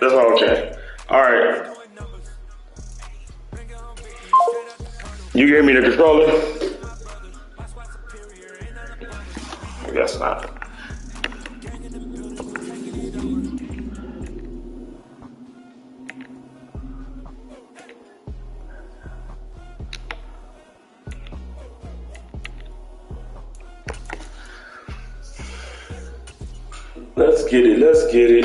That's okay. All right. You gave me the controller? I guess not. Let's get it. Let's get it.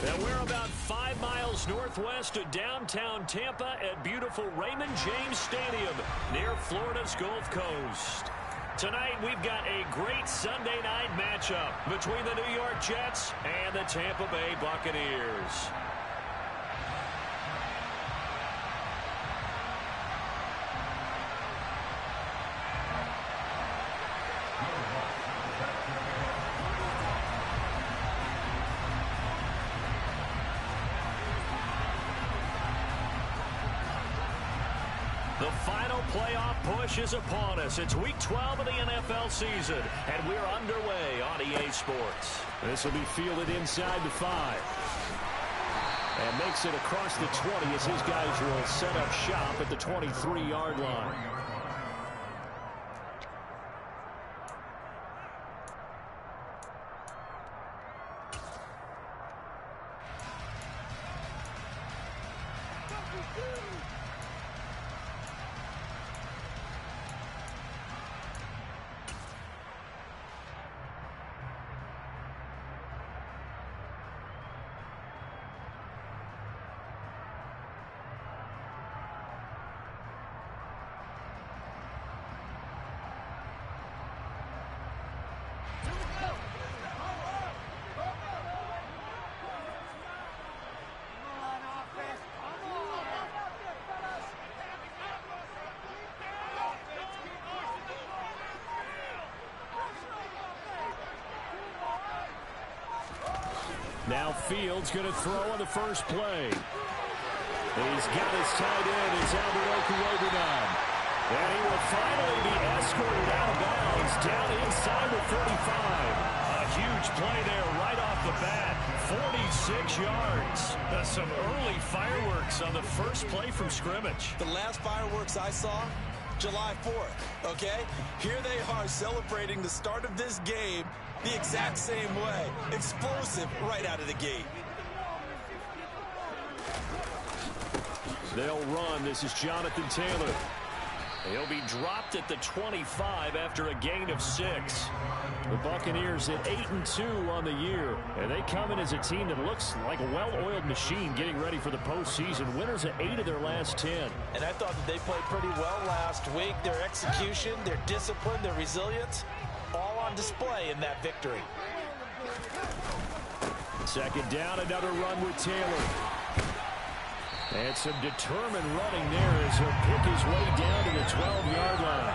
And we're about 5 miles northwest of downtown Tampa at beautiful Raymond James Stadium near Florida's Gulf Coast. Tonight, we've got a great Sunday night matchup between the New York Jets and the Tampa Bay Buccaneers. The final playoff push is upon us. It's Week 12 of the NFL season, and we're underway on EA Sports. This will be fielded inside the 5. And makes it across the 20 as his guys will set up shop at the 23-yard line. Now Fields going to throw on the first play. He's got his tight end. It's Alvaro. And he will finally be escorted out of bounds down inside the 45. A huge play there right off the bat. 46 yards. That's some early fireworks on the first play from scrimmage. The last fireworks I saw, July 4th, okay? Here they are celebrating the start of this game the exact same way. Explosive right out of the gate. They'll run. This is Jonathan Taylor. He'll be dropped at the 25 after a gain of 6. The Buccaneers at 8-2 on the year. And they come in as a team that looks like a well-oiled machine getting ready for the postseason. Winners at 8 of their last 10. And I thought that they played pretty well last week. Their execution, their discipline, their resilience, all on display in that victory. Second down, another run with Taylor. And some determined running there as he'll pick his way down to the 12-yard line.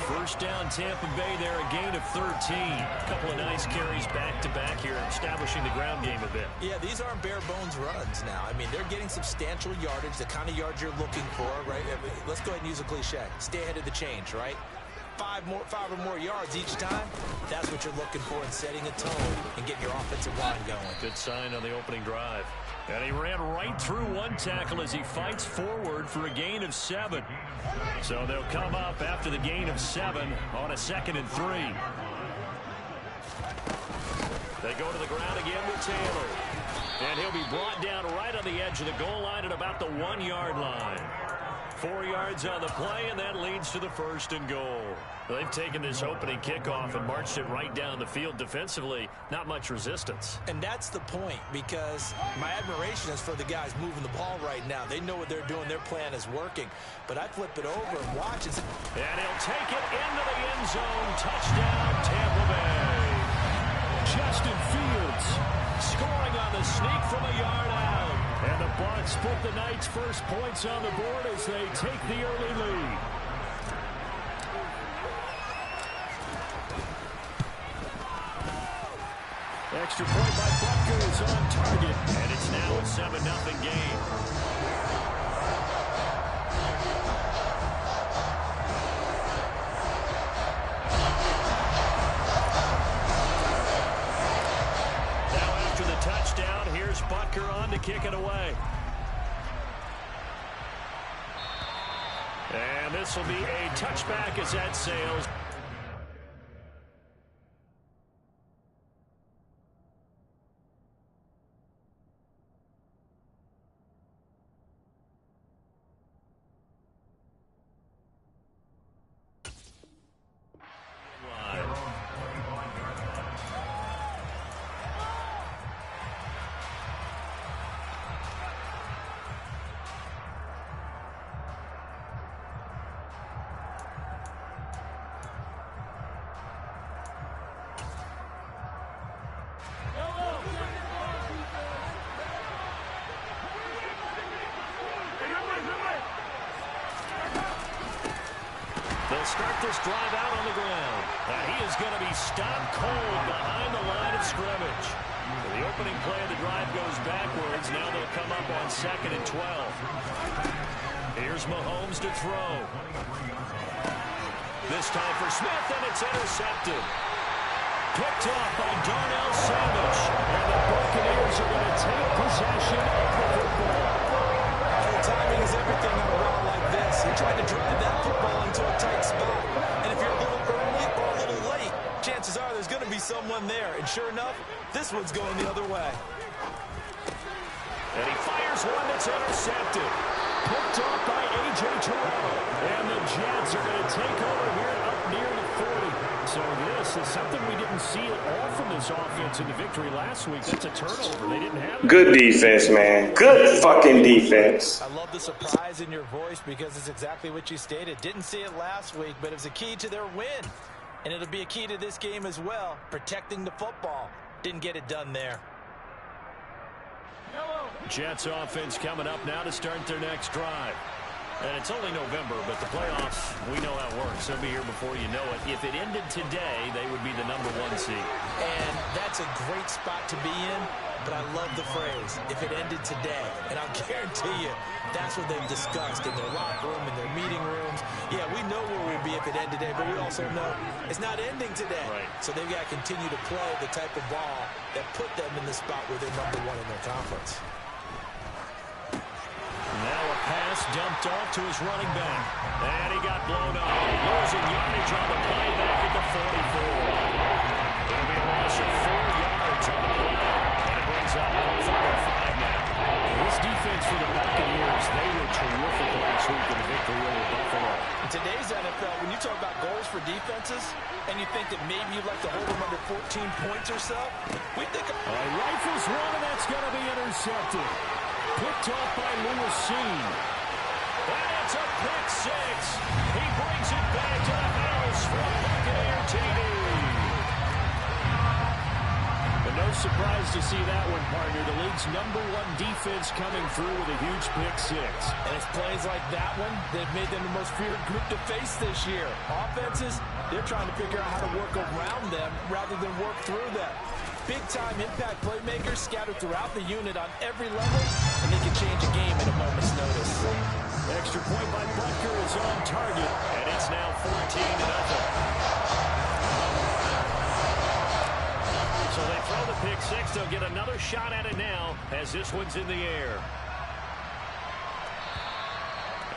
First down, Tampa Bay there, a gain of 13. A couple of nice carries back-to-back here, establishing the ground game a bit. Yeah, these aren't bare-bones runs now. I mean, they're getting substantial yardage, the kind of yards you're looking for, right? Let's go ahead and use a cliche. Stay ahead of the change, right? 5 or more yards each time, that's what you're looking for in setting a tone and getting your offensive line going. Good sign on the opening drive. And he ran right through one tackle as he fights forward for a gain of 7. So they'll come up after the gain of 7 on a 2nd and 3. They go to the ground again with Taylor. And he'll be brought down right on the edge of the goal line at about the 1-yard line. 4 yards on the play, and that leads to the 1st and goal. They've taken this opening kickoff and marched it right down the field defensively. Not much resistance. And that's the point, because my admiration is for the guys moving the ball right now. They know what they're doing. Their plan is working. But I flip it over and watch it. And he'll take it into the end zone. Touchdown, Tampa Bay. Justin Fields scoring on the sneak from a yard out. And the Bucs put the Knights' first points on the board as they take the early lead. Extra point by Butker is on target, and it's now a 7-0 game. kick it away. And this will be a touchback as that sails. They'll start this drive out on the ground. And he is going to be stopped cold behind the line of scrimmage. The opening play of the drive goes backwards. Now they'll come up on 2nd and 12. Here's Mahomes to throw. This time for Smith, and it's intercepted. Picked off by Darnell Savage. And the Buccaneers are going to take possession of the football. The timing is everything on a route like this. You're trying to drive that football into a tight spot. And if you're a little early or a little late, chances are there's going to be someone there. And sure enough, this one's going the other way. And he fires one that's intercepted. Picked off by A.J. Terrell. And the Jets are going to take over here up near the 40. So this is something we didn't see at all from this offense in the victory last week. That's a turnover. They didn't have it. Good defense, man. Good fucking defense. I love the surprise in your voice because it's exactly what you stated. Didn't see it last week, but it was a key to their win. And it'll be a key to this game as well, protecting the football. Didn't get it done there. Jets offense coming up now to start their next drive. And it's only November, but the playoffs, we know how it works. They'll be here before you know it. If it ended today, they would be the #1 seed. And that's a great spot to be in, but I love the phrase, if it ended today. And I'll guarantee you, that's what they've discussed in their locker room, in their meeting rooms. Yeah, we know where we'd be if it ended today, but we also know it's not ending today. Right. So they've got to continue to play the type of ball that put them in the spot where they're #1 in their conference. Now a pass dumped off to his running back. And he got blown up. Losing yardage on the play back at the 44. It'll be a loss of 4 yards on the play. And it brings up 4-5 now. This defense for the Buccaneers, they were terrific last week in the victory over Buffalo. In today's NFL, when you talk about goals for defenses, and you think that maybe you'd like to hold them under 14 points or so, we think... Rifles one, and that's going to be intercepted. Picked off by Lewis Seen. And it's a pick 6. He brings it back to the house for a Buccaneer TD. But no surprise to see that one, partner. The league's #1 defense coming through with a huge pick 6. And it's plays like that one that have made them the most feared group to face this year. Offenses, they're trying to figure out how to work around them rather than work through them. Big-time impact playmakers scattered throughout the unit on every level, and they can change a game at a moment's notice. Extra point by Butker is on target, and it's now 14-0. So they throw the pick 6. They'll get another shot at it now as this one's in the air.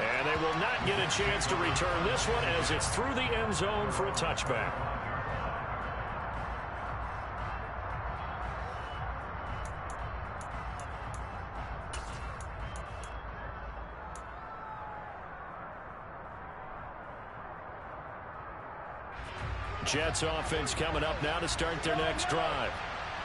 And they will not get a chance to return this one as it's through the end zone for a touchback. Jets offense coming up now to start their next drive.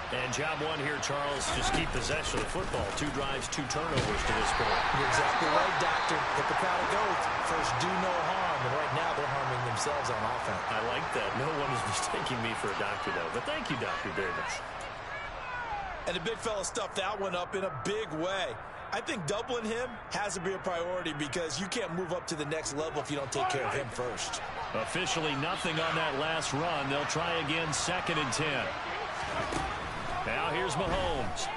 And job one here, Charles, just keep possession of the football. 2 drives, 2 turnovers to this point. You're exactly right, Doctor. Hippocratic oath. First, do no harm. And right now, they're harming themselves on offense. I like that. No one is mistaking me for a doctor, though. But thank you, Doctor, very much. And the big fella stuffed that one up in a big way. I think doubling him has to be a priority because you can't move up to the next level if you don't take care of him first. Officially nothing on that last run. They'll try again, 2nd and 10. Now here's Mahomes.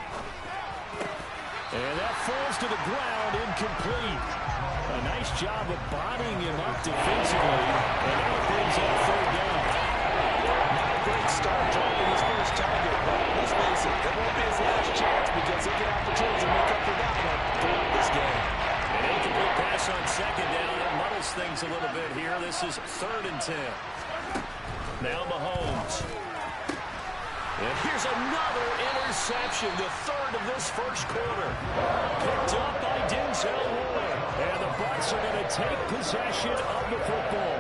And that falls to the ground, incomplete. A nice job of bodying him up defensively. And that brings up 3rd down. Not a great start dropping his first target, but let's face it, that won't be his last chance because he'll get opportunities to make up 10. Now Mahomes. And here's another interception, the third of this first quarter. Picked up by Denzel Ward. And the Bucs are going to take possession of the football.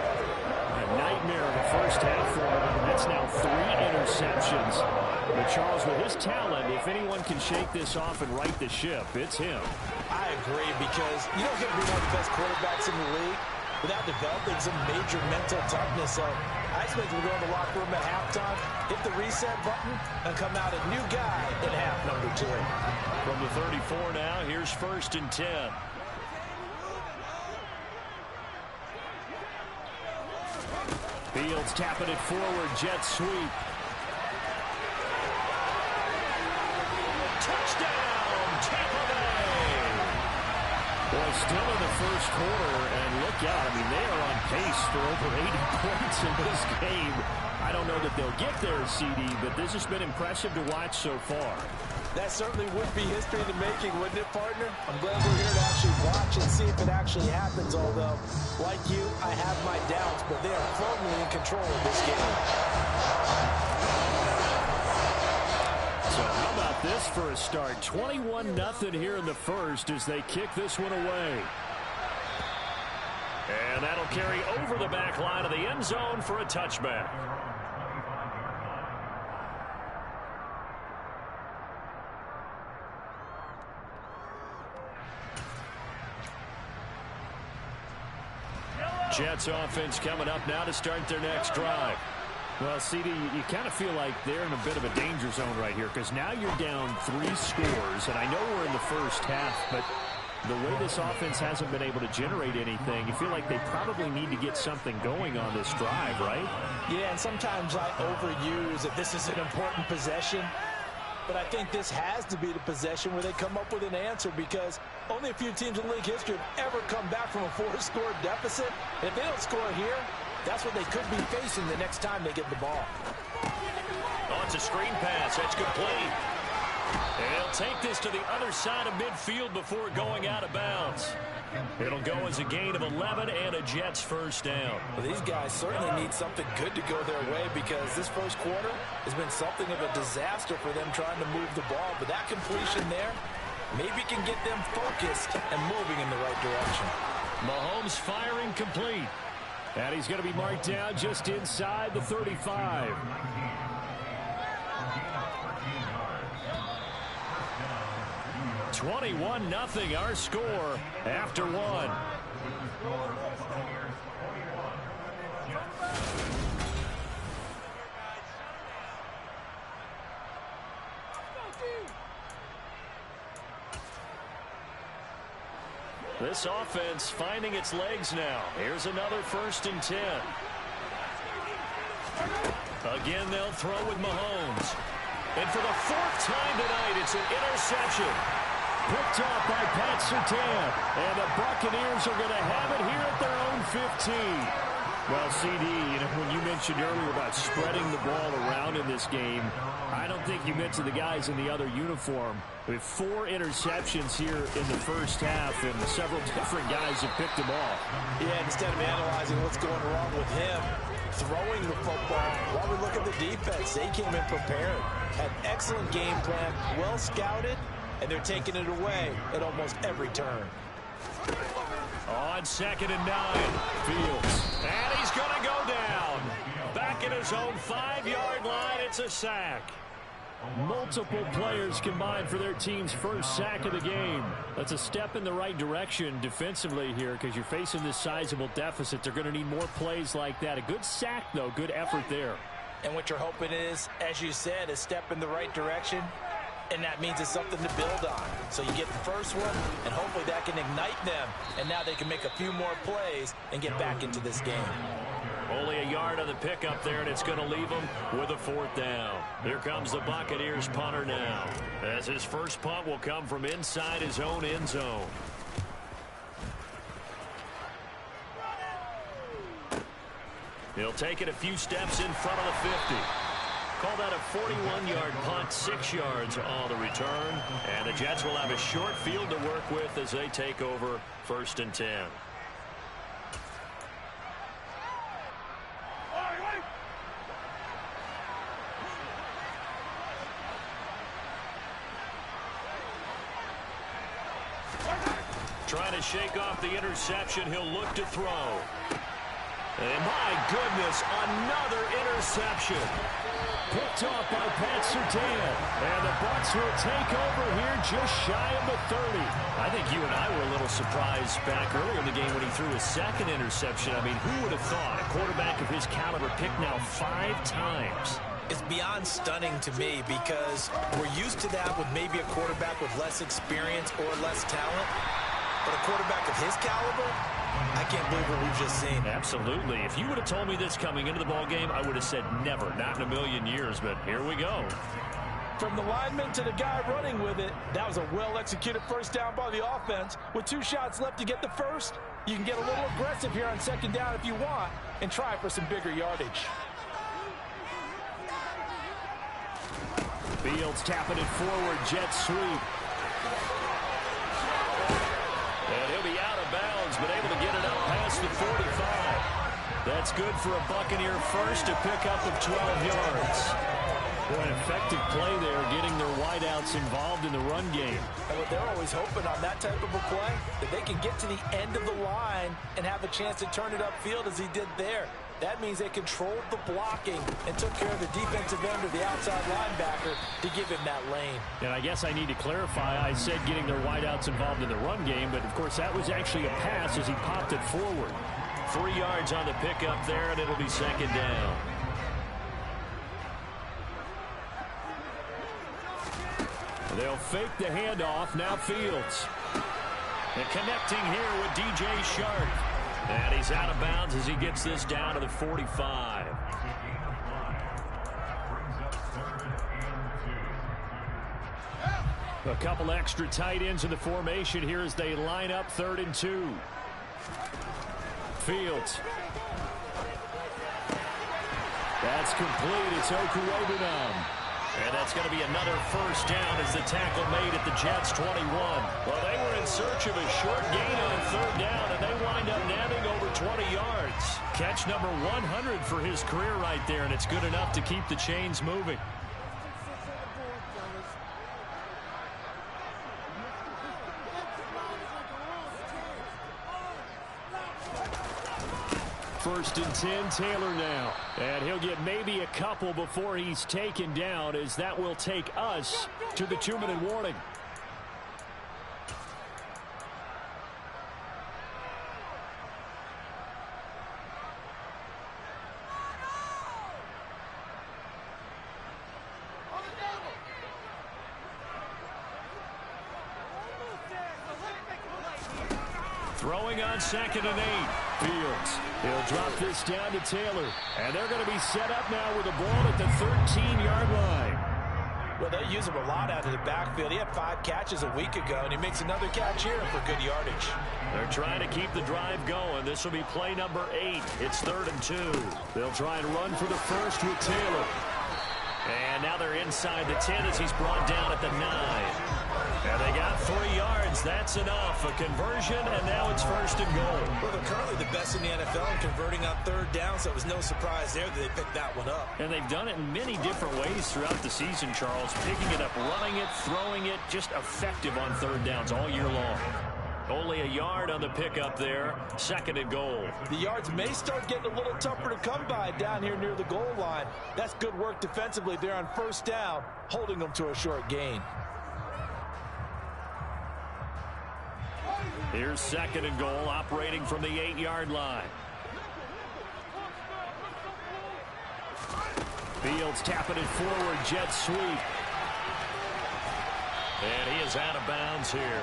A nightmare of the first half for him, and that's now 3 interceptions. But Charles, with his talent, if anyone can shake this off and right the ship, it's him. I agree, because you don't get to be one of the best quarterbacks in the league without developing some major mental toughness. So I expect we'll go in the locker room at halftime, hit the reset button, and come out a new guy in half number 2. From the 34 now, here's 1st and 10. Fields tapping it forward, jet sweep. Touchdown, Tampa Bay! Well, still in the first quarter, and look out, I mean, they are on pace for over 80 points in this game. I don't know that they'll get there, CD, but this has been impressive to watch so far. That certainly would be history in the making, wouldn't it, partner? I'm glad we're here to actually watch and see if it actually happens, although, like you, I have my doubts, but they are firmly in control of this game. So how about this for a start? 21-0 here in the first as they kick this one away. And that'll carry over the back line of the end zone for a touchback. Jets offense coming up now to start their next drive. Well, CD, you kind of feel like they're in a bit of a danger zone right here because now you're down 3 scores, and I know we're in the first half, but the way this offense hasn't been able to generate anything, you feel like they probably need to get something going on this drive, right? Yeah, and sometimes I overuse that this is an important possession. But I think this has to be the possession where they come up with an answer, because only a few teams in league history have ever come back from a 4-score deficit. If they don't score here, that's what they could be facing the next time they get the ball. Oh, it's a screen pass. That's complete. And he'll take this to the other side of midfield before going out of bounds. It'll go as a gain of 11 and a Jets first down. Well, these guys certainly need something good to go their way, because this first quarter has been something of a disaster for them trying to move the ball. But that completion there maybe can get them focused and moving in the right direction. Mahomes firing complete. And he's going to be marked down just inside the 35. (21-0) our score after 1. This offense finding its legs now. Here's another 1st and 10. Again, they'll throw with Mahomes. And for the 4th time tonight, it's an interception. Picked off by Pat Surtain. And the Buccaneers are going to have it here at their own 15. Well, CD, when you mentioned earlier about spreading the ball around in this game, I don't think you meant to the guys in the other uniform. We have 4 interceptions here in the first half, and several different guys have picked them off. Yeah, instead of analyzing what's going wrong with him, throwing the football, while we look at the defense, they came in prepared, had excellent game plan, well scouted, and they're taking it away at almost every turn. On 2nd and 9, Fields. And he's going to go down. Back at his own 5-yard line, it's a sack. Multiple players combined for their team's first sack of the game. That's a step in the right direction defensively here, because you're facing this sizable deficit. They're going to need more plays like that. A good sack, though. Good effort there. And what you're hoping is, as you said, a step in the right direction. And that means it's something to build on. So you get the first one, and hopefully that can ignite them. And now they can make a few more plays and get back into this game. Only a yard on the pickup there, and it's going to leave them with a 4th down. Here comes the Buccaneers punter now, as his first punt will come from inside his own end zone. He'll take it a few steps in front of the 50. Call that a 41-yard punt, 6 yards on the return. And the Jets will have a short field to work with as they take over 1st and 10. Trying to shake off the interception. He'll look to throw. And my goodness, another interception. Picked off by Pat Surtain. And the Bucs will take over here just shy of the 30. I think you and I were a little surprised back earlier in the game when he threw his second interception. I mean, who would have thought a quarterback of his caliber picked now 5 times? It's beyond stunning to me because we're used to that with maybe a quarterback with less experience or less talent. But a quarterback of his caliber, I can't believe what we've just seen. Absolutely. If you would have told me this coming into the ball game, I would have said never, not in a million years. But here we go. From the lineman to the guy running with it, that was a well-executed first down by the offense. With 2 shots left to get the first, you can get a little aggressive here on second down if you want and try for some bigger yardage. Fields tapping it forward, jet sweep. And he'll be out of bounds, but able to get it up past the 45. That's good for a Buccaneer first, to pick up of 12 yards. Boy, an effective play there, getting their wideouts involved in the run game. And what they're always hoping on that type of a play, that they can get to the end of the line and have a chance to turn it upfield as he did there. That means they controlled the blocking and took care of the defensive end or the outside linebacker to give him that lane. And I guess I need to clarify, I said getting their wideouts involved in the run game, but of course that was actually a pass as he popped it forward. 3 yards on the pickup there, and it'll be second down. They'll fake the handoff, now Fields. And connecting here with DJ Shark. And he's out of bounds as he gets this down to the 45. A couple extra tight ends in the formation here as they line up 3rd and 2. Fields. That's complete. It's Okurobunom. And that's going to be another first down as the tackle made at the Jets' 21. Well, they were in search of a short gain on 3rd down, and they wind up nabbing over 20 yards. Catch number 100 for his career right there, and it's good enough to keep the chains moving. First and 10, Taylor now. And he'll get maybe a couple before he's taken down, as that will take us to the 2-minute warning. Throwing on 2nd and 8. Fields. He'll drop this down to Taylor. And they're going to be set up now with the ball at the 13-yard line. Well, they use him a lot out of the backfield. He had 5 catches a week ago, and he makes another catch here for good yardage. They're trying to keep the drive going. This will be play number 8. It's 3rd and 2. They'll try and run for the first with Taylor. And now they're inside the 10 as he's brought down at the 9. And they got 3 yards. That's enough. A conversion, and now it's 1st and goal. Well, they're currently the best in the NFL in converting on 3rd down, so it was no surprise there that they picked that one up. And they've done it in many different ways throughout the season, Charles. Picking it up, running it, throwing it, just effective on 3rd downs all year long. Only a yard on the pickup there. 2nd and goal. The yards may start getting a little tougher to come by down here near the goal line. That's good work defensively there on 1st down, holding them to a short gain. Here's 2nd and goal, operating from the 8-yard line. Fields tapping it forward, jet sweep. And he is out of bounds here.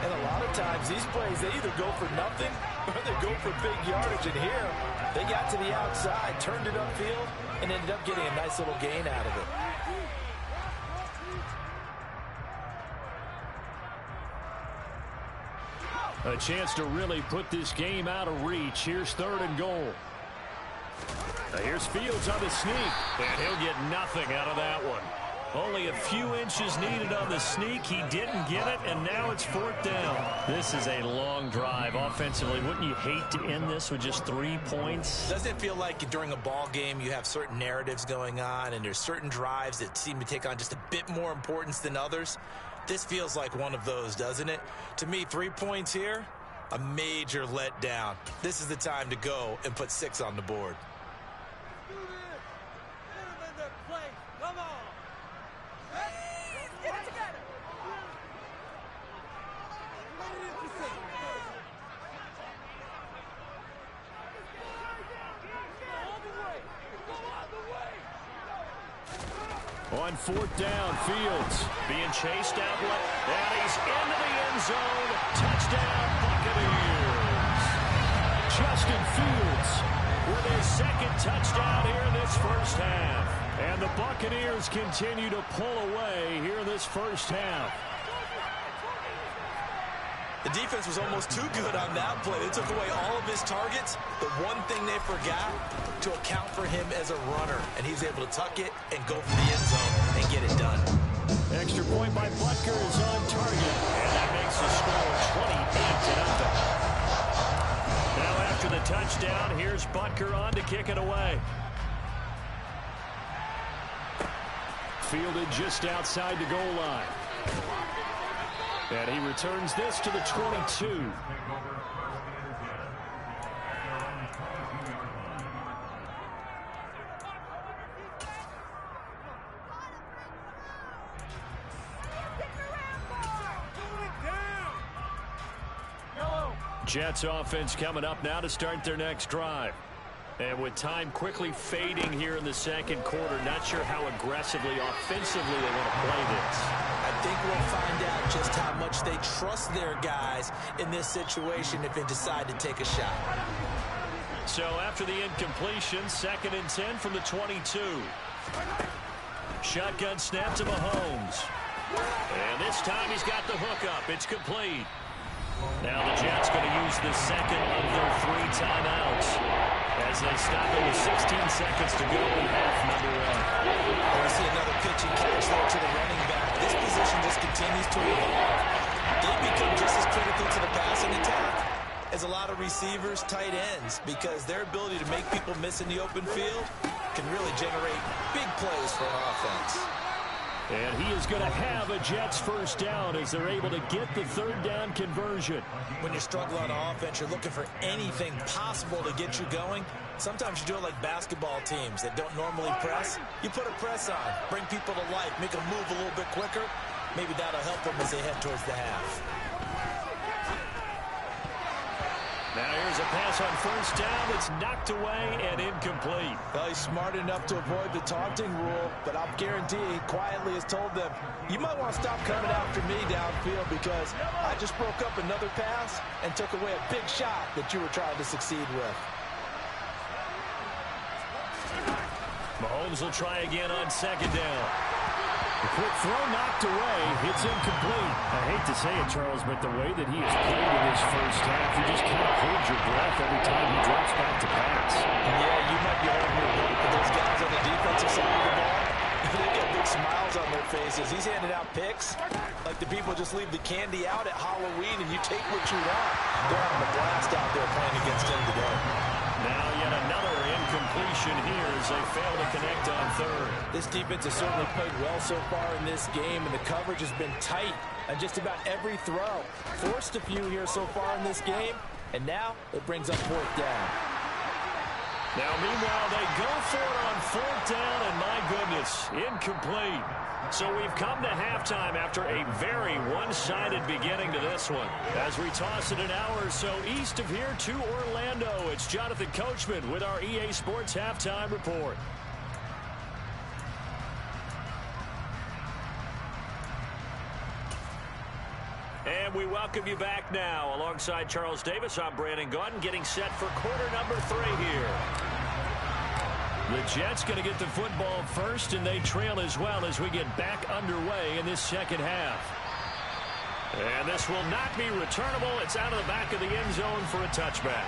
And a lot of times these plays, they either go for nothing or they go for big yardage. And here, they got to the outside, turned it upfield, and ended up getting a nice little gain out of it. A chance to really put this game out of reach. Here's 3rd and goal. Now here's Fields on the sneak, and he'll get nothing out of that one. Only a few inches needed on the sneak. He didn't get it, and now it's 4th down. This is a long drive offensively. Wouldn't you hate to end this with just 3 points? Doesn't it feel like during a ball game you have certain narratives going on, and there's certain drives that seem to take on just a bit more importance than others? This feels like one of those, doesn't it? To me, 3 points here, a major letdown. This is the time to go and put 6 on the board. On 4th down, Fields being chased out left, and he's into the end zone. Touchdown, Buccaneers. Justin Fields with his 2nd touchdown here in this first half. And the Buccaneers continue to pull away here in this first half. The defense was almost too good on that play. They took away all of his targets. The one thing they forgot, to account for him as a runner. And he's able to tuck it and go for the end zone and get it done. Extra point by Butker is on target. And that makes the score 28-0. Now after the touchdown, here's Butker on to kick it away. Fielded just outside the goal line. And he returns this to the 22. Jets offense coming up now to start their next drive. And with time quickly fading here in the second quarter, not sure how aggressively, offensively they want to play this. I think we'll find out just how much they trust their guys in this situation if they decide to take a shot. So after the incompletion, 2nd and 10 from the 22. Shotgun snap to Mahomes. And this time he's got the hook up. It's complete. Now the Jets going to use the 2nd of their 3 timeouts as they stop it with 16 seconds to go in half number 1. We see another pitch and catch there to the running back. This position just continues to evolve. They become just as critical to the passing attack as a lot of receivers, tight ends, because their ability to make people miss in the open field can really generate big plays for an offense. And he is going to have a Jets first down as they're able to get the 3rd down conversion. When you struggle on offense, you're looking for anything possible to get you going. Sometimes you do it like basketball teams that don't normally press. You put a press on, bring people to life, make them move a little bit quicker. Maybe that'll help them as they head towards the half. Now here's a pass on 1st down that's knocked away and incomplete. Well, he's smart enough to avoid the taunting rule, but I'll guarantee he quietly has told them, you might want to stop coming after me downfield because I just broke up another pass and took away a big shot that you were trying to succeed with. Mahomes will try again on 2nd down. The quick throw knocked away. It's incomplete. I hate to say it, Charles, but the way that he has played in his first half, you just can't hold your breath every time he drops back to pass. Yeah, you might be holding your breath, but those guys on the defensive side of the ball, they get big smiles on their faces. He's handing out picks like the people just leave the candy out at Halloween and you take what you want. They're having a blast out there playing against him today. Now yet another incompletion here as they fail to connect on 3rd. This defense has certainly played well so far in this game, and the coverage has been tight on just about every throw. Forced a few here so far in this game, and now it brings up 4th down. Now, meanwhile, they go for it on 4th down, and my goodness, incomplete. So we've come to halftime after a very one-sided beginning to this one. As we toss it an hour or so east of here to Orlando, it's Jonathan Coachman with our EA Sports Halftime Report. And we welcome you back now. Alongside Charles Davis, I'm Brandon Gaudin, getting set for quarter number 3 here. The Jets going to get the football first, and they trail as well as we get back underway in this second half. And this will not be returnable. It's out of the back of the end zone for a touchback.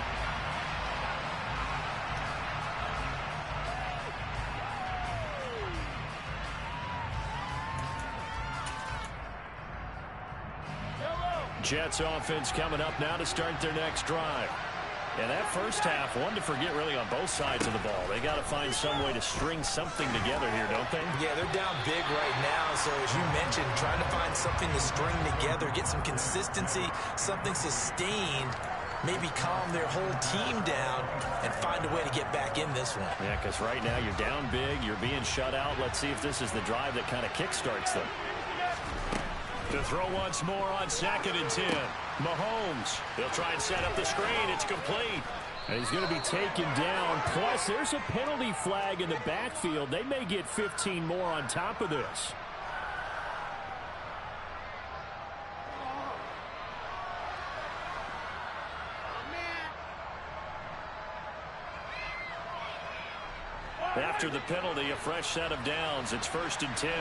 Jets offense coming up now to start their next drive. And that first half, one to forget really on both sides of the ball. They got to find some way to string something together here, don't they? Yeah, they're down big right now. So as you mentioned, trying to find something to string together, get some consistency, something sustained, maybe calm their whole team down and find a way to get back in this one. Yeah, because right now you're down big, you're being shut out. Let's see if this is the drive that kind of kickstarts them. To throw once more on 2nd and 10. Mahomes, he'll try and set up the screen. It's complete. And he's going to be taken down. Plus, there's a penalty flag in the backfield. They may get 15 more on top of this. After the penalty, a fresh set of downs. It's 1st and 10.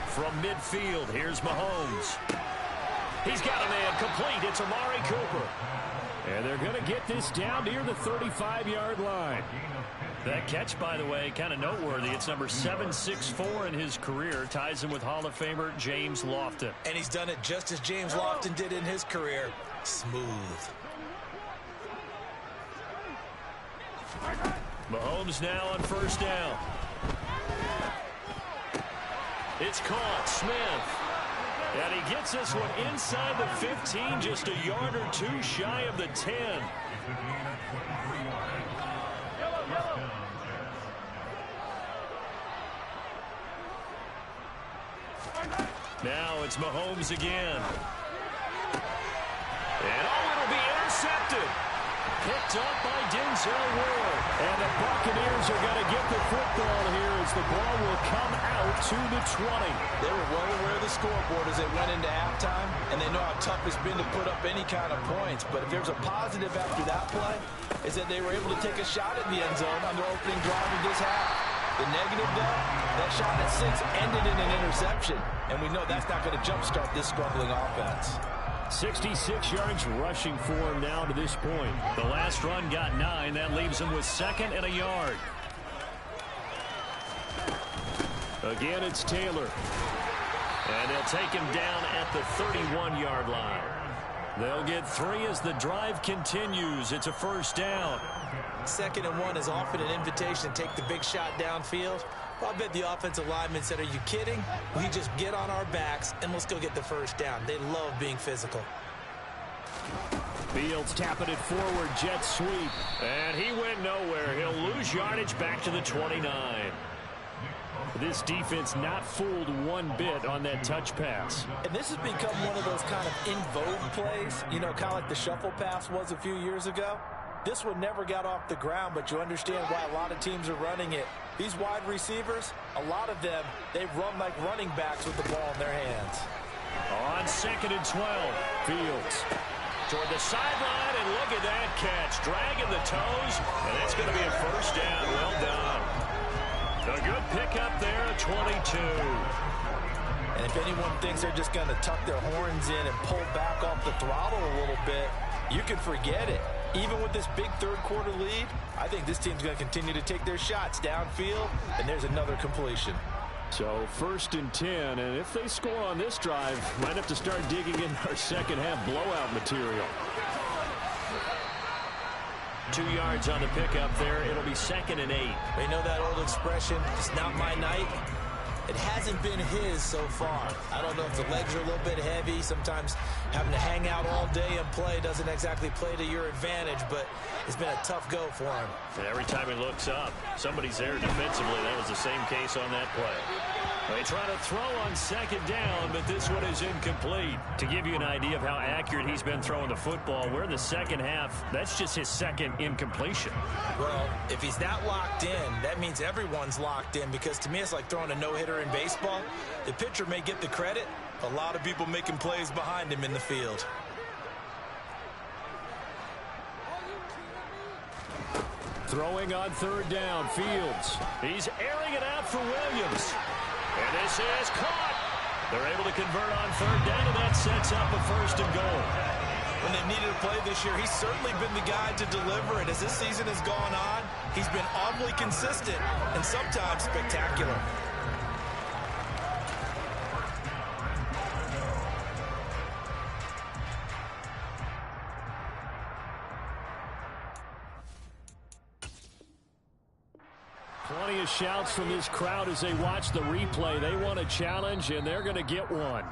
From midfield, here's Mahomes. He's got a man complete. It's Amari Cooper. And they're going to get this down near the 35-yard line. That catch, by the way, kind of noteworthy. It's number 764 in his career. Ties him with Hall of Famer James Lofton. And he's done it just as James Lofton did in his career. Smooth. Mahomes now on 1st down. It's caught. Smith. And he gets this one inside the 15, just a yard or two shy of the 10. Now it's Mahomes again. And it'll be intercepted. Picked up by Denzel Ward. And the Buccaneers are going to get the football here as the ball will come out to the 20. They were well aware of the scoreboard as they went into halftime, and they know how tough it's been to put up any kind of points. But if there's a positive after that play, is that they were able to take a shot at the end zone on their opening drive of this half. The negative, though, that shot at 6 ended in an interception. And we know that's not going to jumpstart this struggling offense. 66 yards rushing for him now to this point. The last run got 9. That leaves him with 2nd and a yard. Again, it's Taylor. And they'll take him down at the 31-yard line. They'll get 3 as the drive continues. It's a 1st down. 2nd and 1 is often an invitation to take the big shot downfield. Well, I bet the offensive lineman said, are you kidding? We just get on our backs and let's go get the 1st down. They love being physical. Fields tapping it forward, jet sweep. And he went nowhere. He'll lose yardage back to the 29. This defense not fooled one bit on that touch pass. And this has become one of those kind of in vogue plays, you know, kind of like the shuffle pass was a few years ago. This one never got off the ground, but you understand why a lot of teams are running it. These wide receivers, a lot of them, they run like running backs with the ball in their hands. On 2nd and 12, Fields toward the sideline, and look at that catch. Dragging the toes, and it's going to be a 1st down. Well done. A good pickup there at 22. And if anyone thinks they're just going to tuck their horns in and pull back off the throttle a little bit, you can forget it. Even with this big 3rd quarter lead, I think this team's going to continue to take their shots downfield, and there's another completion. So 1st and 10, and if they score on this drive, might have to start digging in our second half blowout material. 2 yards on the pickup there. It'll be 2nd and 8. They know that old expression, it's not my night. It hasn't been his so far. I don't know if the legs are a little bit heavy. Sometimes having to hang out all day and play doesn't exactly play to your advantage, but it's been a tough go for him. And every time he looks up, somebody's there defensively. That was the same case on that play. They try to throw on 2nd down, but this one is incomplete. To give you an idea of how accurate he's been throwing the football, we're in the second half. That's just his 2nd incompletion. Well, if he's that locked in, that means everyone's locked in, because to me it's like throwing a no-hitter in baseball. The pitcher may get the credit. A lot of people making plays behind him in the field. Throwing on 3rd down, Fields. He's airing it out for Williams. And this is caught. They're able to convert on 3rd down, and that sets up a 1st and goal. When they've needed a play this year, he's certainly been the guy to deliver it. As this season has gone on, he's been awfully consistent and sometimes spectacular. Plenty of shouts from this crowd as they watch the replay. They want a challenge, and they're going to get one.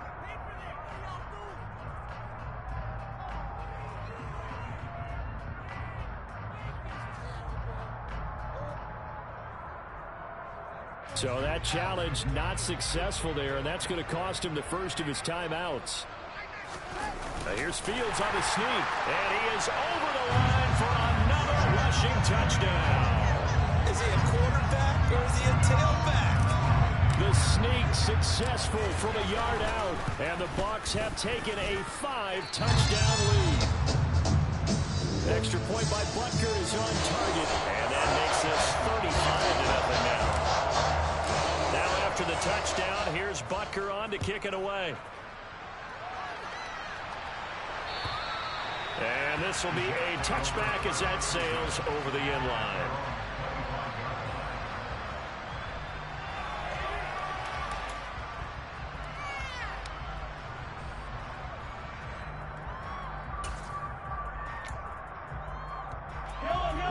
So that challenge not successful there, and that's going to cost him the first of his timeouts. Now here's Fields on the sneak, and he is over the line for another rushing touchdown. Is he a quarterback or is he a tailback? The sneak successful from a yard out, and the Bucs have taken a 5-touchdown lead. Extra point by Butker is on target, and that makes this 35-0 now. Now after the touchdown, here's Butker on to kick it away. And this will be a touchback as that sails over the end line.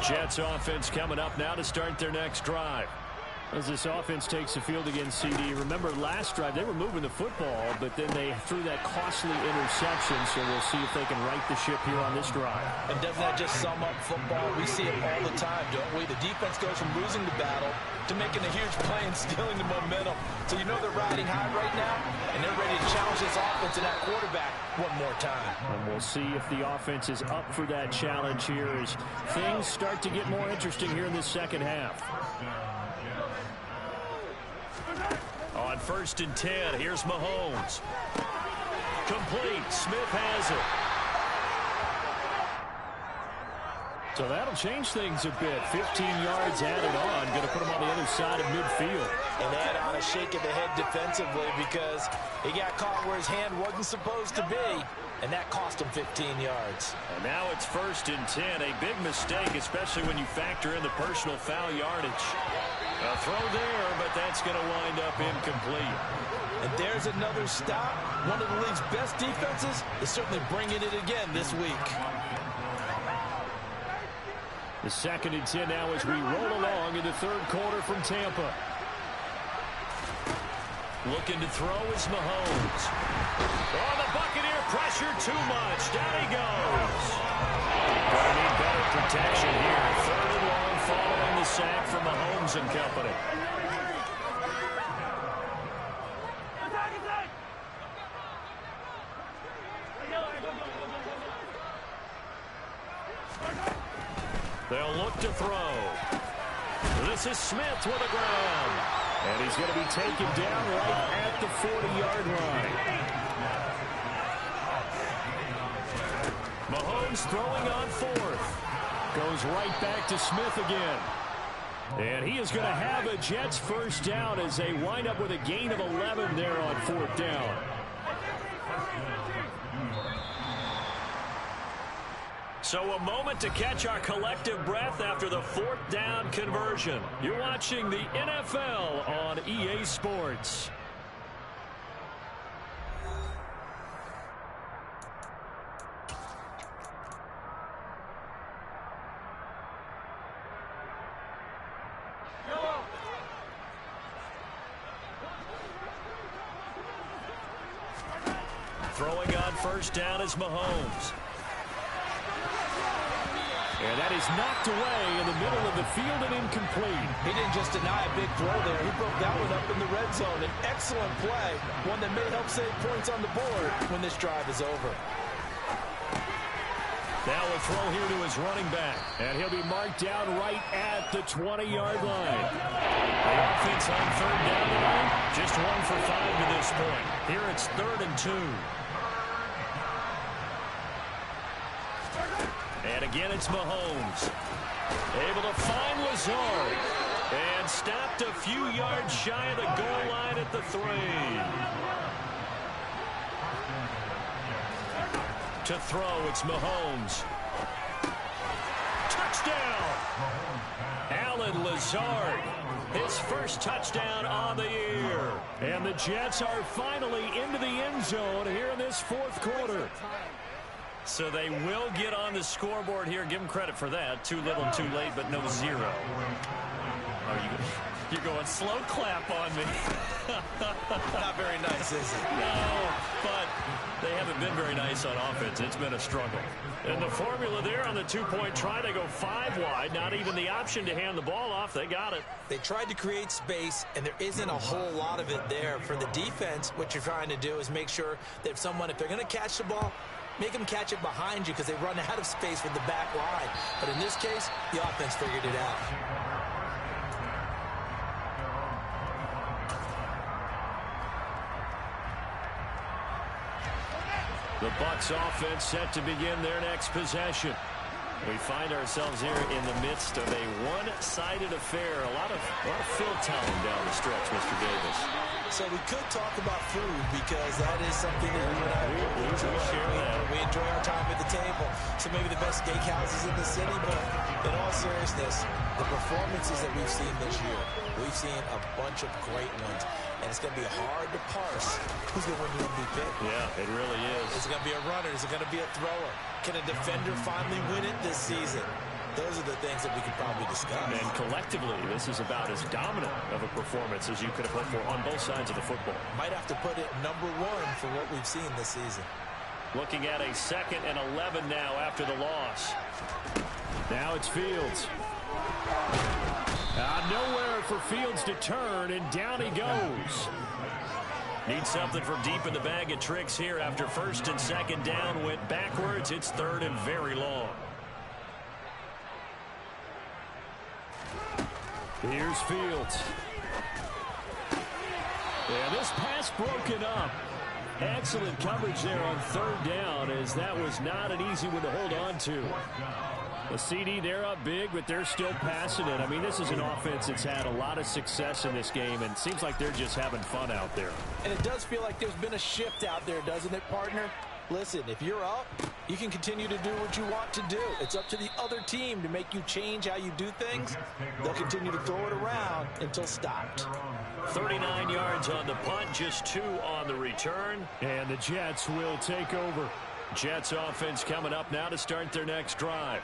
Jets offense coming up now to start their next drive. As this offense takes the field against CD, remember last drive they were moving the football, but then they threw that costly interception, so we'll see if they can right the ship here on this drive. And doesn't that just sum up football? We see it all the time, don't we? The defense goes from losing the battle to making a huge play and stealing the momentum. So you know they're riding high right now, and they're ready to challenge this offense and that quarterback one more time. And we'll see if the offense is up for that challenge here as things start to get more interesting here in this second half. On 1st and 10, here's Mahomes. Complete. Smith has it. So that'll change things a bit. 15 yards added on. Going to put him on the other side of midfield. And add on a shake of the head defensively because he got caught where his hand wasn't supposed to be. And that cost him 15 yards. And now it's 1st and 10. A big mistake, especially when you factor in the personal foul yardage. A throw there, but that's going to wind up incomplete. And there's another stop. One of the league's best defenses is certainly bringing it again this week. The 2nd and 10 now as we roll along in the 3rd quarter from Tampa. Looking to throw is Mahomes. Oh, the Buccaneer pressure too much. Down he goes. Gonna need better protection here. 3rd and long following the sack from Mahomes and company. They'll look to throw. This is Smith with the ground. And he's going to be taken down right at the 40-yard line. Mahomes throwing on 4th. Goes right back to Smith again. And he is going to have a Jets first down as they wind up with a gain of 11 there on 4th down. So a moment to catch our collective breath after the 4th down conversion. You're watching the NFL on EA Sports. Throwing on 1st down is Mahomes. And that is knocked away in the middle of the field and incomplete. He didn't just deny a big throw there. He broke that one up in the red zone. An excellent play. One that may help save points on the board when this drive is over. Now a throw here to his running back. And he'll be marked down right at the 20-yard line. The offense on 3rd down tonight, just 1 for 5 to this point. Here it's 3rd and 2. And again, it's Mahomes. Able to find Lazard. And stopped a few yards shy of the goal line at the 3. To throw, it's Mahomes. Touchdown! Alan Lazard. His first touchdown on the year. And the Jets are finally into the end zone here in this 4th quarter. So they will get on the scoreboard here. Give them credit for that. Too little, too late, but no 0. You're going slow clap on me. Not very nice, is it? No, but they haven't been very nice on offense. It's been a struggle. And the formula there on the two-point try, they go 5 wide. Not even the option to hand the ball off. They got it. They tried to create space, and there isn't a whole lot of it there. For the defense, what you're trying to do is make sure that if they're going to catch the ball, make them catch it behind you because they run out of space with the back line. But in this case, the offense figured it out. The Bucs offense set to begin their next possession. We find ourselves here in the midst of a one-sided affair. A lot of fill telling down the stretch, Mr. Davis. So we could talk about food because that is something that you and I enjoy. We enjoy our time at the table. So maybe the best steakhouses in the city, but in all seriousness, the performances that we've seen this year, we've seen a bunch of great ones. And it's going to be hard to parse who's going to win the MVP. Yeah, it really is. Is it going to be a runner? Is it going to be a thrower? Can a defender finally win it this season? Those are the things that we could probably discuss. And collectively, this is about as dominant of a performance as you could have hoped for on both sides of the football. Might have to put it #1 for what we've seen this season. Looking at a 2nd and 11 now after the loss. Now it's Fields. Nowhere for Fields to turn, and down he goes. Need something from deep in the bag of tricks here after 1st and 2nd down. Went backwards. It's 3rd and very long. Here's Fields. Yeah, this pass broken up. Excellent coverage there on 3rd down, as that was not an easy one to hold on to. The CD, they're up big, but they're still passing it. I mean, this is an offense that's had a lot of success in this game, and it seems like they're just having fun out there. And it does feel like there's been a shift out there, doesn't it, partner? Listen, if you're up, you can continue to do what you want to do. It's up to the other team to make you change how you do things. They'll continue to throw it around until stopped. 39 yards on the punt, just 2 on the return. And the Jets will take over. Jets offense coming up now to start their next drive.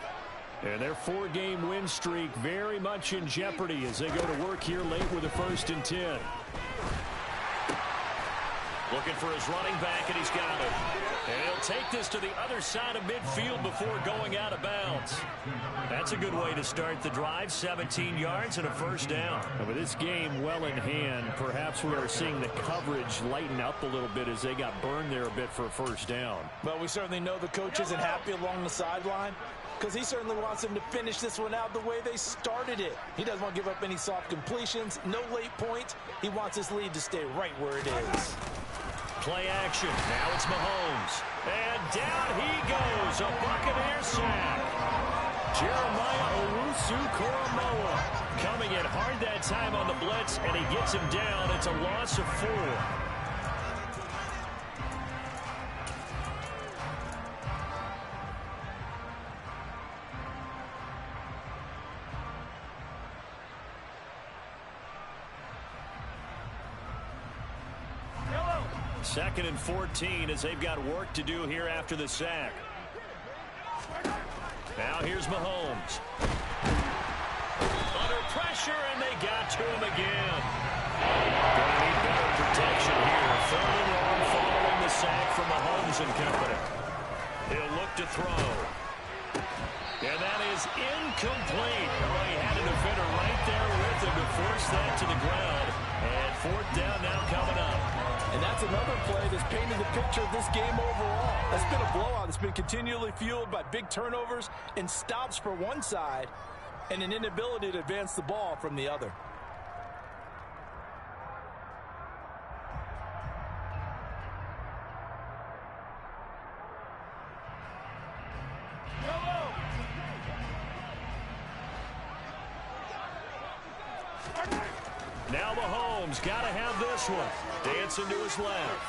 And their 4-game win streak very much in jeopardy as they go to work here late with a 1st and 10. Looking for his running back, and he's got it. And he'll take this to the other side of midfield before going out of bounds. That's a good way to start the drive. 17 yards and a 1st down. And with this game well in hand, perhaps we are seeing the coverage lighten up a little bit as they got burned there a bit for a 1st down. Well, we certainly know the coach isn't happy along the sideline, because he certainly wants them to finish this one out the way they started it. He doesn't want to give up any soft completions, no late points. He wants his lead to stay right where it is. Play action. Now it's Mahomes. And down he goes. A Buccaneer sack. Jeremiah Owusu-Koramoah coming in hard that time on the blitz, and he gets him down. It's a loss of 4. Second and 14 as they've got work to do here after the sack. Now here's Mahomes. Under pressure, and they got to him again. Gonna need better protection here. 3rd and long following the sack from Mahomes and company. He'll look to throw. And that is incomplete. Oh, he had a defender right there with him to force that to the ground. And 4th down now coming up. And that's another play that's painted the picture of this game overall. That's been a blowout that's been continually fueled by big turnovers and stops for one side and an inability to advance the ball from the other. Now Mahomes got to have this one. Dancing to his left.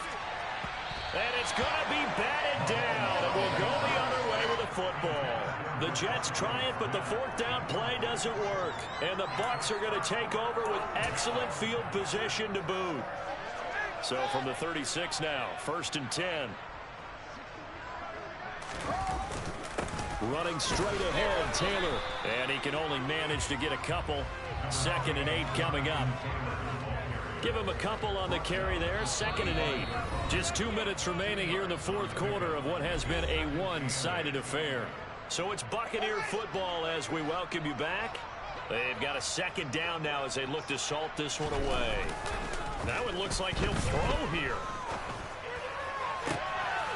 And it's going to be batted down. And we'll go the other way with the football. The Jets try it, but the 4th down play doesn't work. And the Bucs are going to take over with excellent field position to boot. So from the 36 now, 1st and 10. Running straight ahead, Taylor. And he can only manage to get a couple. 2nd and 8 coming up. Give him a couple on the carry there. 2nd and 8. Just 2 minutes remaining here in the 4th quarter of what has been a one-sided affair. So it's Buccaneer football as we welcome you back. They've got a 2nd down now as they look to salt this one away. That one looks like he'll throw here.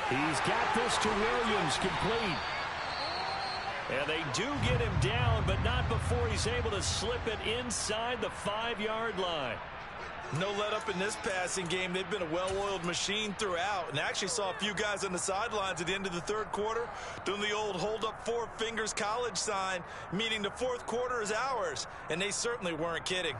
He's got this to Williams, complete. And they do get him down, but not before he's able to slip it inside the 5-yard line. No let up in this passing game. They've been a well-oiled machine throughout. And actually saw a few guys on the sidelines at the end of the 3rd quarter doing the old hold up 4 fingers college sign, meaning the 4th quarter is ours. And they certainly weren't kidding.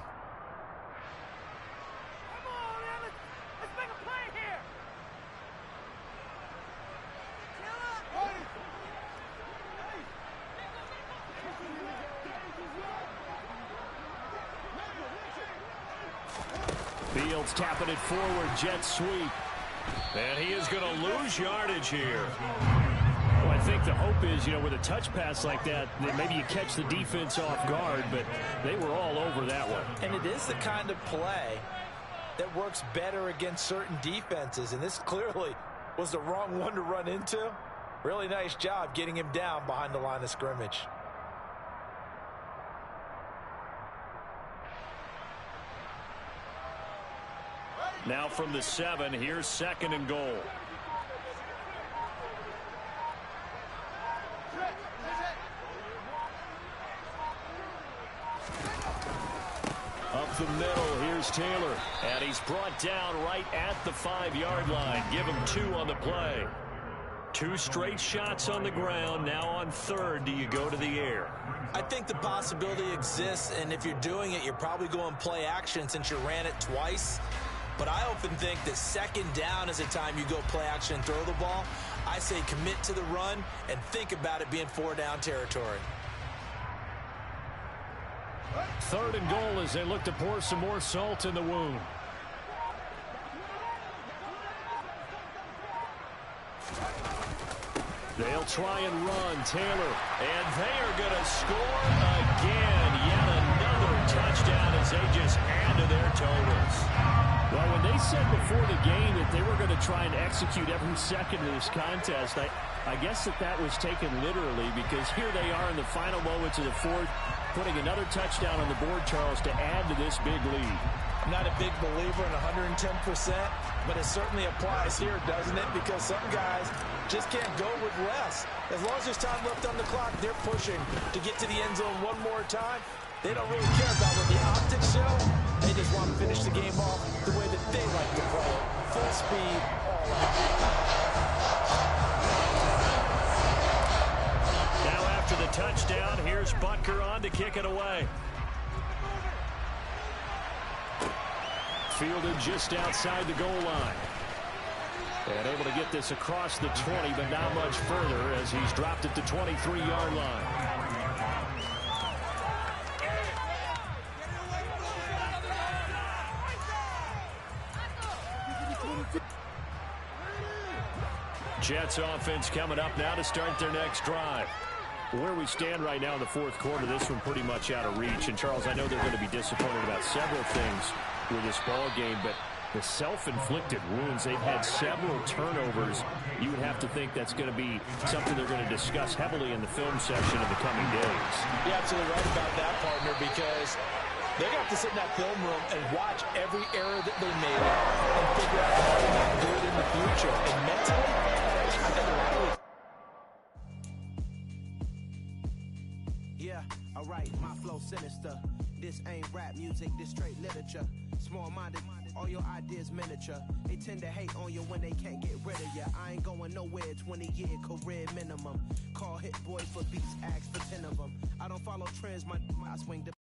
Fields tapping it forward, jet sweep. And he is going to lose yardage here. Well, I think the hope is, with a touch pass like that maybe you catch the defense off guard, but they were all over that one. And it is the kind of play that works better against certain defenses, and this clearly was the wrong one to run into. Really nice job getting him down behind the line of scrimmage. Now from the 7, here's 2nd and goal. Up the middle, here's Taylor. And he's brought down right at the 5-yard line. Give him 2 on the play. 2 straight shots on the ground. Now on 3rd, do you go to the air? I think the possibility exists, and if you're doing it, you're probably going play action since you ran it twice. But I often think that 2nd down is a time you go play action and throw the ball. I say commit to the run and think about it being 4-down territory. 3rd and goal as they look to pour some more salt in the wound. They'll try and run, Taylor. And they are going to score again. Yet another touchdown as they just add to their totals. Well, when they said before the game that they were going to try and execute every second of this contest, I guess that was taken literally, because here they are in the final moments of the 4th, putting another touchdown on the board, Charles, to add to this big lead. I'm not a big believer in 110%, but it certainly applies here, doesn't it? Because some guys just can't go with less. As long as there's time left on the clock, they're pushing to get to the end zone one more time. They don't really care about what the optics show. They just want to finish the game off the way that they like to play it. Full speed, all out. Now after the touchdown, here's Butker on to kick it away. Fielded just outside the goal line. And able to get this across the 20, but not much further as he's dropped it to 23-yard line. Jets offense coming up now to start their next drive. Where we stand right now in the 4th quarter, this one pretty much out of reach. And, Charles, I know they're going to be disappointed about several things with this ball game, but the self-inflicted wounds, they've had several turnovers. You would have to think that's going to be something they're going to discuss heavily in the film section in the coming days. You're absolutely right about that, partner, because they're going to have to sit in that film room and watch every error that they made and figure out how to not do it in the future. And mentally, I think a lot of alright, my flow sinister. This ain't rap music, this straight literature. Small-minded, all your ideas miniature. They tend to hate on you when they can't get rid of you. I ain't going nowhere, 20-year career minimum. Call hit boy for beats, ask for 10 of them. I don't follow trends, I swing the